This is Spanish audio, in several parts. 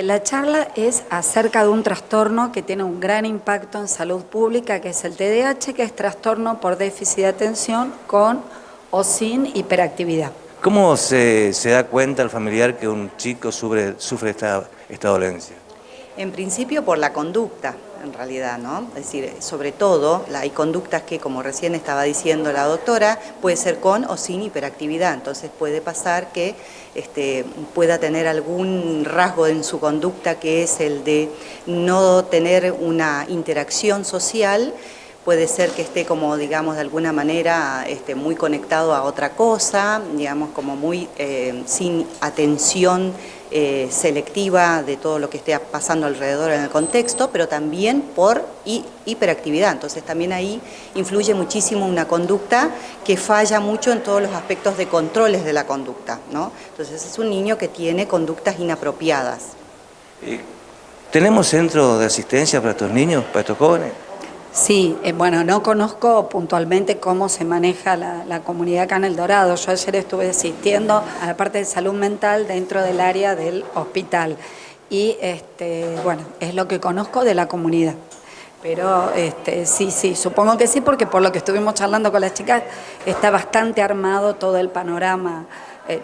La charla es acerca de un trastorno que tiene un gran impacto en salud pública, que es el TDAH, que es trastorno por déficit de atención con o sin hiperactividad. ¿Cómo se da cuenta el familiar que un chico sufre esta dolencia? En principio por la conducta, en realidad, ¿no? Es decir, sobre todo hay conductas que, como recién estaba diciendo la doctora, puede ser con o sin hiperactividad. Entonces puede pasar que pueda tener algún rasgo en su conducta que es el de no tener una interacción social. Puede ser que esté como, digamos, de alguna manera muy conectado a otra cosa, digamos, como muy sin atención selectiva de todo lo que esté pasando alrededor en el contexto, pero también por hiperactividad. Entonces también ahí influye muchísimo una conducta que falla mucho en todos los aspectos de controles de la conducta, ¿no? Entonces es un niño que tiene conductas inapropiadas. ¿Tenemos centro de asistencia para estos niños, para estos jóvenes? Sí, bueno, no conozco puntualmente cómo se maneja la comunidad acá en El Dorado. Yo ayer estuve asistiendo a la parte de salud mental dentro del área del hospital y bueno, es lo que conozco de la comunidad. Pero sí, supongo que sí, porque por lo que estuvimos charlando con las chicas está bastante armado todo el panorama,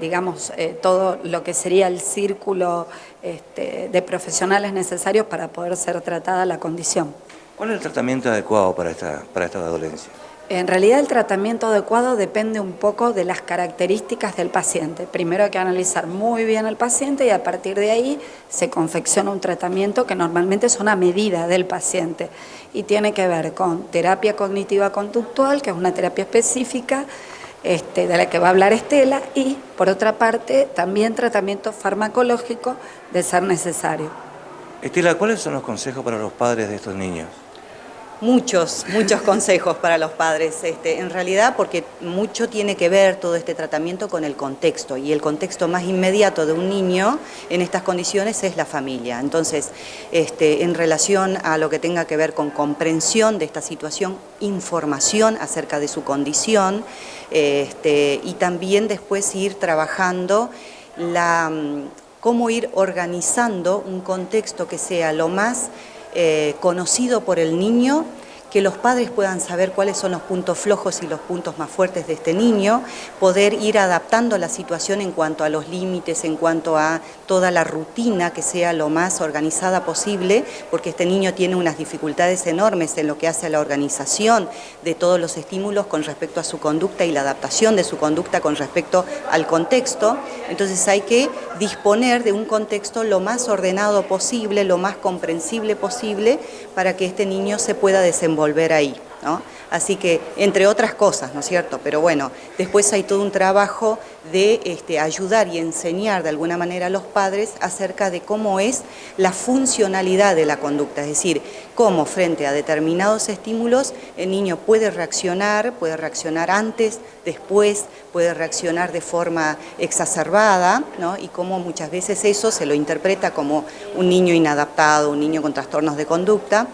digamos, todo lo que sería el círculo de profesionales necesarios para poder ser tratada la condición. ¿Cuál es el tratamiento adecuado para esta dolencia? En realidad el tratamiento adecuado depende un poco de las características del paciente. Primero hay que analizar muy bien al paciente y a partir de ahí se confecciona un tratamiento que normalmente son a medida del paciente y tiene que ver con terapia cognitiva conductual, que es una terapia específica de la que va a hablar Estela, y por otra parte también tratamiento farmacológico de ser necesario. Estela, ¿cuáles son los consejos para los padres de estos niños? Muchos consejos para los padres, en realidad porque mucho tiene que ver todo este tratamiento con el contexto, y el contexto más inmediato de un niño en estas condiciones es la familia. Entonces, en relación a lo que tenga que ver con comprensión de esta situación, información acerca de su condición, y también después ir trabajando cómo ir organizando un contexto que sea lo más conocido por el niño, que los padres puedan saber cuáles son los puntos flojos y los puntos más fuertes de este niño, poder ir adaptando la situación en cuanto a los límites, en cuanto a toda la rutina que sea lo más organizada posible, porque este niño tiene unas dificultades enormes en lo que hace a la organización de todos los estímulos con respecto a su conducta y la adaptación de su conducta con respecto al contexto. Entonces hay que disponer de un contexto lo más ordenado posible, lo más comprensible posible, para que este niño se pueda desenvolver ahí, ¿no? Así que, entre otras cosas, ¿no es cierto? Pero bueno, después hay todo un trabajo de ayudar y enseñar de alguna manera a los padres acerca de cómo es la funcionalidad de la conducta, es decir, cómo frente a determinados estímulos el niño puede reaccionar antes, después, puede reaccionar de forma exacerbada, ¿no? Y cómo muchas veces eso se lo interpreta como un niño inadaptado, un niño con trastornos de conducta.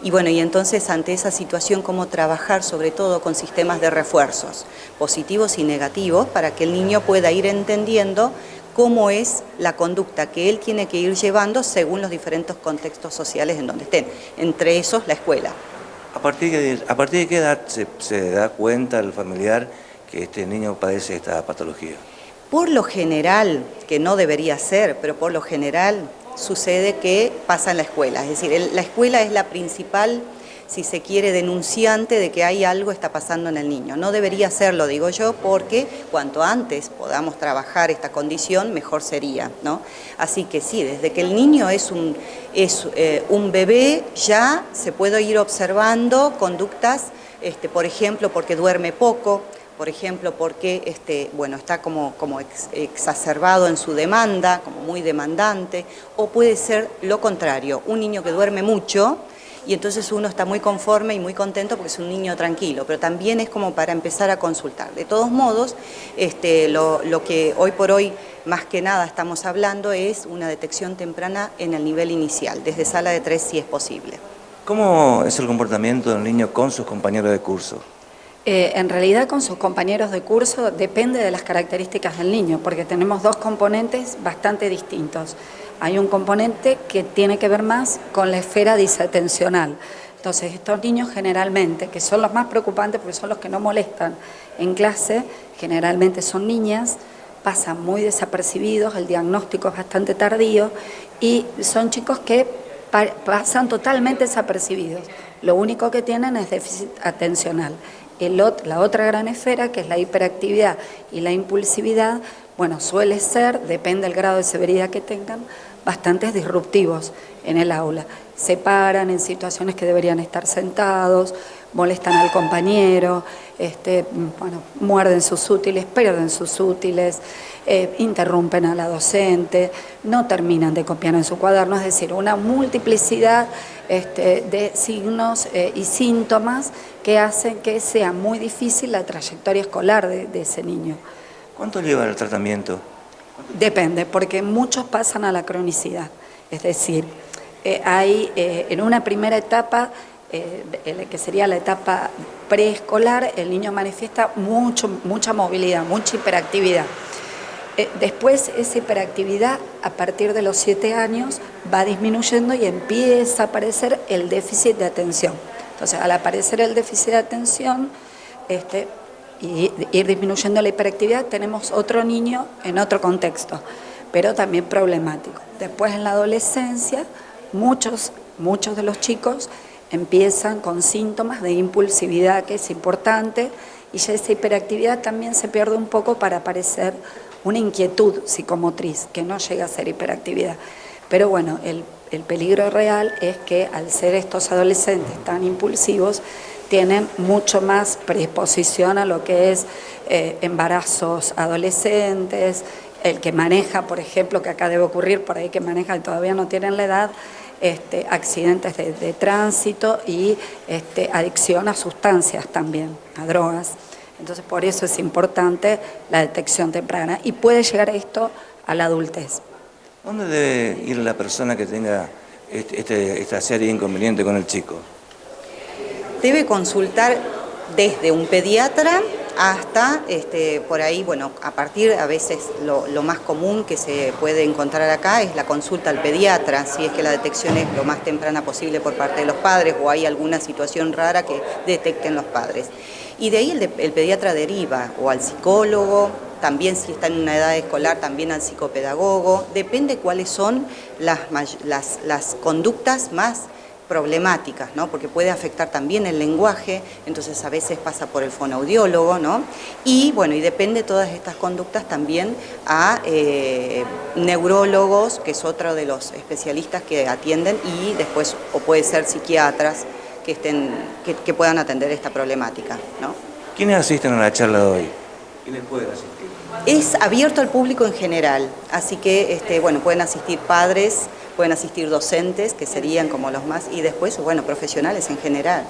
Y bueno, y entonces ante esa situación, cómo trabajar sobre todo con sistemas de refuerzos positivos y negativos para que el niño pueda ir entendiendo cómo es la conducta que él tiene que ir llevando según los diferentes contextos sociales en donde estén, entre esos la escuela. ¿A partir de qué edad se da cuenta el familiar que este niño padece esta patología? Por lo general, que no debería ser, pero por lo general sucede que pasa en la escuela, es decir, la escuela es la principal, si se quiere, denunciante de que hay algo está pasando en el niño. No debería serlo, digo yo, porque cuanto antes podamos trabajar esta condición, mejor sería, ¿no? Así que sí, desde que el niño es un bebé, ya se puede ir observando conductas, por ejemplo, porque duerme poco, por ejemplo, porque bueno, está como exacerbado en su demanda, como muy demandante, o puede ser lo contrario, un niño que duerme mucho y entonces uno está muy conforme y muy contento porque es un niño tranquilo, pero también es como para empezar a consultar. De todos modos, lo que hoy por hoy más que nada estamos hablando es una detección temprana en el nivel inicial, desde sala de 3 si es posible. ¿Cómo es el comportamiento del niño con sus compañeros de curso? En realidad con sus compañeros de curso depende de las características del niño, porque tenemos dos componentes bastante distintos. Hay un componente que tiene que ver más con la esfera disatencional. Entonces estos niños generalmente, que son los más preocupantes porque son los que no molestan en clase, generalmente son niñas, pasan muy desapercibidos, el diagnóstico es bastante tardío y son chicos que pasan totalmente desapercibidos. Lo único que tienen es déficit atencional. La otra gran esfera, que es la hiperactividad y la impulsividad, bueno, suele ser, depende del grado de severidad que tengan, bastante disruptivos en el aula. Se paran en situaciones que deberían estar sentados, molestan al compañero, bueno, muerden sus útiles, pierden sus útiles, interrumpen a la docente, no terminan de copiar en su cuaderno, es decir, una multiplicidad de signos y síntomas que hacen que sea muy difícil la trayectoria escolar de ese niño. ¿Cuánto lleva el tratamiento? Depende, porque muchos pasan a la cronicidad, es decir, hay en una primera etapa, que sería la etapa preescolar, el niño manifiesta mucha movilidad, mucha hiperactividad. Después esa hiperactividad a partir de los 7 años va disminuyendo y empieza a aparecer el déficit de atención. Entonces al aparecer el déficit de atención y ir disminuyendo la hiperactividad, tenemos otro niño en otro contexto, pero también problemático. Después en la adolescencia muchos de los chicos empiezan con síntomas de impulsividad, que es importante, y ya esa hiperactividad también se pierde un poco para aparecer una inquietud psicomotriz, que no llega a ser hiperactividad. Pero bueno, el peligro real es que al ser estos adolescentes tan impulsivos, tienen mucho más predisposición a lo que es embarazos adolescentes, el que maneja, por ejemplo, que acá debe ocurrir, por ahí que maneja y todavía no tienen la edad, accidentes de tránsito y adicción a sustancias también, a drogas. Entonces por eso es importante la detección temprana y puede llegar esto a la adultez. ¿Dónde debe ir la persona que tenga esta serie de inconvenientes con el chico? Debe consultar desde un pediatra hasta, por ahí, bueno, a partir, a veces lo más común que se puede encontrar acá es la consulta al pediatra, si es que la detección es lo más temprana posible por parte de los padres o hay alguna situación rara que detecten los padres. Y de ahí el pediatra deriva o al psicólogo, también si está en una edad escolar, también al psicopedagogo, depende cuáles son las conductas más problemáticas, ¿no? Porque puede afectar también el lenguaje, entonces a veces pasa por el fonoaudiólogo, ¿no? Y bueno, y depende todas estas conductas también a neurólogos, que es otro de los especialistas que atienden, y después, o puede ser psiquiatras que puedan atender esta problemática, ¿no? ¿Quiénes asisten a la charla de hoy? ¿Quiénes pueden asistir? Es abierto al público en general, así que bueno, pueden asistir padres, pueden asistir docentes, que serían como los más, y después, bueno, profesionales en general.